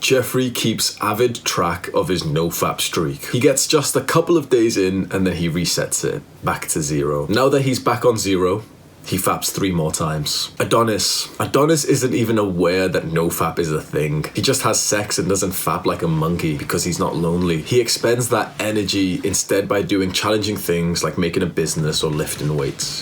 Jeffrey keeps avid track of his nofap streak. He gets just a couple of days in and then he resets it back to 0. Now that he's back on 0, he faps 3 more times. Adonis isn't even aware that nofap is a thing. He just has sex and doesn't fap like a monkey because he's not lonely. He expends that energy instead by doing challenging things like making a business or lifting weights.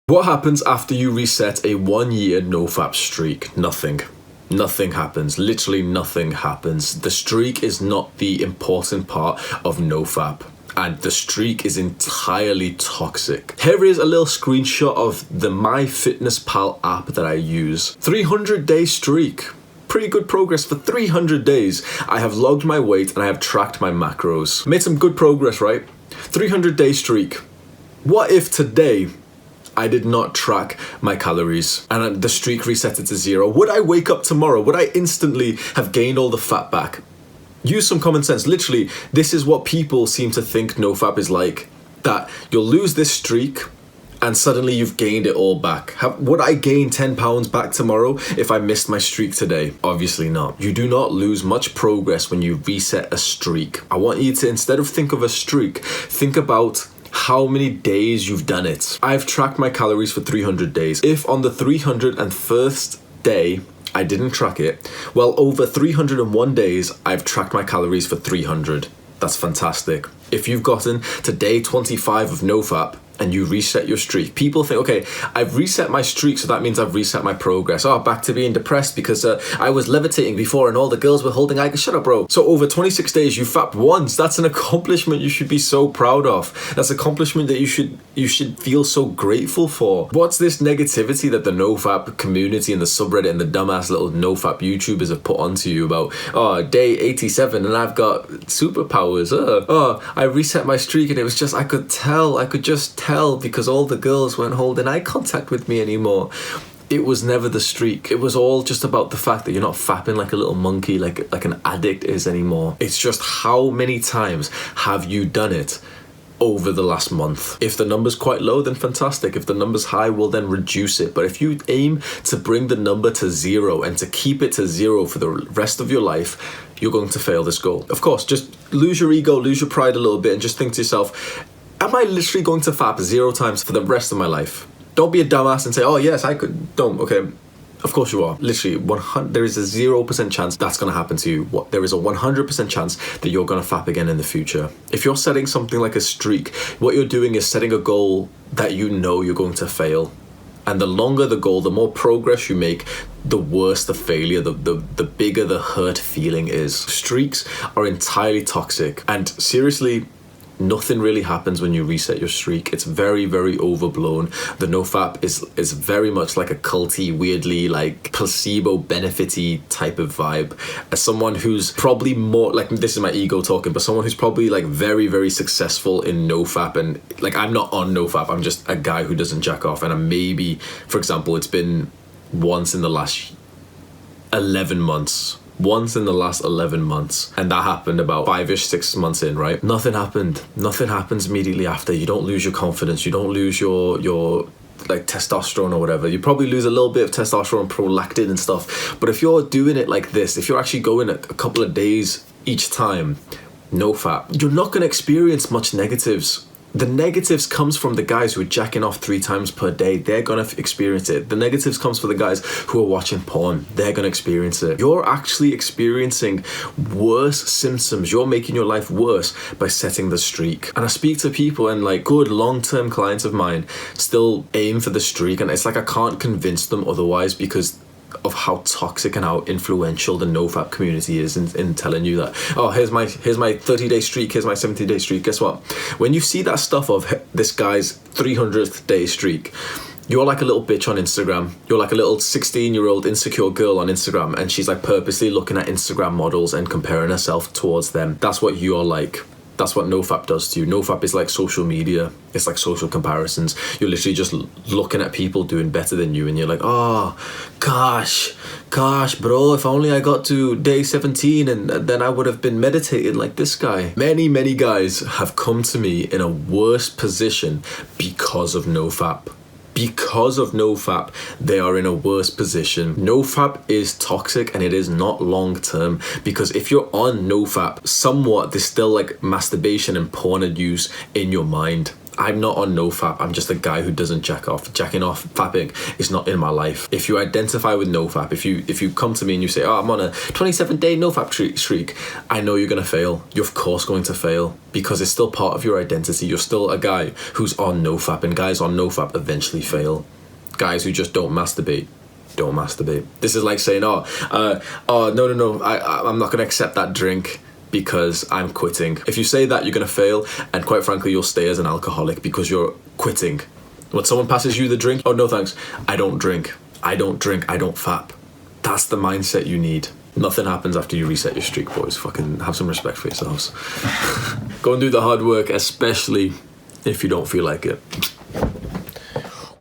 What happens after you reset a 1-year nofap streak? Nothing. Nothing happens. Literally nothing happens. The streak is not the important part of nofap. And the streak is entirely toxic. Here is a little screenshot of the MyFitnessPal app that I use. 300-day streak. Pretty good progress for 300 days. I have logged my weight and I have tracked my macros. Made some good progress, right? 300-day streak. What if today I did not track my calories and the streak reset it to 0? Would I wake up tomorrow? Would I instantly have gained all the fat back? Use some common sense. Literally, this is what people seem to think nofap is like. That you'll lose this streak and suddenly you've gained it all back. Would I gain 10 pounds back tomorrow if I missed my streak today? Obviously not. You do not lose much progress when you reset a streak. I want you to, instead of think of a streak, think about how many days you've done it. I've tracked my calories for 300 days. If on the 301st day I didn't track it, well, over 301 days I've tracked my calories for 300. That's fantastic. If you've gotten to day 25 of nofap and you reset your streak, people think, okay, I've reset my streak, so that means I've reset my progress. Oh, back to being depressed because I was levitating before and all the girls were holding I. Shut up, bro. So over 26 days, you fapped once. That's an accomplishment you should be so proud of. That's an accomplishment that you should feel so grateful for. What's this negativity that the nofap community and the subreddit and the dumbass little nofap YouTubers have put onto you about, oh, day 87 and I've got superpowers. I reset my streak and it was just, I could just tell because all the girls weren't holding eye contact with me anymore. It was never the streak. It was all just about the fact that you're not fapping like a little monkey, like an addict is anymore. It's just how many times have you done it over the last month? If the number's quite low, then fantastic. If the number's high, we'll then reduce it. But if you aim to bring the number to 0 and to keep it to 0 for the rest of your life, you're going to fail this goal. Of course, just lose your ego, lose your pride a little bit and just think to yourself, am I literally going to fap 0 times for the rest of my life? Don't be a dumbass and say, oh yes, I could. Don't. Okay, of course you are. Literally, there is a 0% chance that's going to happen to you. There is a 100% chance that you're going to fap again in the future. If you're setting something like a streak, what you're doing is setting a goal that you know you're going to fail. And the longer the goal, the more progress you make, the worse the failure, the bigger the hurt feeling is. Streaks are entirely toxic. And seriously, nothing really happens when you reset your streak. It's very, very overblown. The nofap is very much like a culty, weirdly like placebo benefity type of vibe. As someone who's probably more like, this is my ego talking, but someone who's probably like very, very successful in nofap, and like I'm not on nofap, I'm just a guy who doesn't jack off, and maybe, for example, it's been once in the last 11 months. Once in the last 11 months, and that happened about 5-ish, 6 months in, right? Nothing happened. Nothing happens immediately after. You don't lose your confidence. You don't lose your like testosterone or whatever. You probably lose a little bit of testosterone, prolactin and stuff. But if you're doing it like this, if you're actually going a couple of days each time, nofap, you're not going to experience much negatives. The negatives comes from the guys who are jacking off 3 times per day. They're going to experience it. The negatives comes from the guys who are watching porn. They're going to experience it. You're actually experiencing worse symptoms. You're making your life worse by setting the streak. And I speak to people, and like good long-term clients of mine still aim for the streak. And it's like I can't convince them otherwise because of how toxic and how influential the nofap community is in telling you that, oh, here's my 30-day streak, here's my 70-day streak. Guess what? When you see that stuff of this guy's 300th day streak, You're like a little bitch on Instagram. You're like a little 16-year-old insecure girl on Instagram, and she's like purposely looking at Instagram models and comparing herself towards them. That's what you're like. That's what nofap does to you. Nofap is like social media. It's like social comparisons. You're literally just looking at people doing better than you, and you're like, oh, gosh, bro, if only I got to day 17 and then I would have been meditating like this guy. Many guys have come to me in a worse position because of nofap. Because of nofap, they are in a worse position. Nofap is toxic, and it is not long term, because if you're on nofap, somewhat there's still like masturbation and porn use in your mind. I'm not on nofap. I'm just a guy who doesn't jack off. Jacking off, fapping is not in my life. If you identify with nofap, if you come to me and you say, oh, I'm on a 27-day nofap streak, I know you're going to fail. You're of course going to fail, because it's still part of your identity. You're still a guy who's on nofap, and guys on nofap eventually fail. Guys who just don't masturbate. Don't masturbate. This is like saying, no, I'm not going to accept that drink because I'm quitting. If you say that, you're going to fail, and quite frankly, you'll stay as an alcoholic because you're quitting. When someone passes you the drink, oh, no thanks, I don't drink, I don't fap. That's the mindset you need. Nothing happens after you reset your streak, boys. Fucking have some respect for yourselves. Go and do the hard work, especially if you don't feel like it.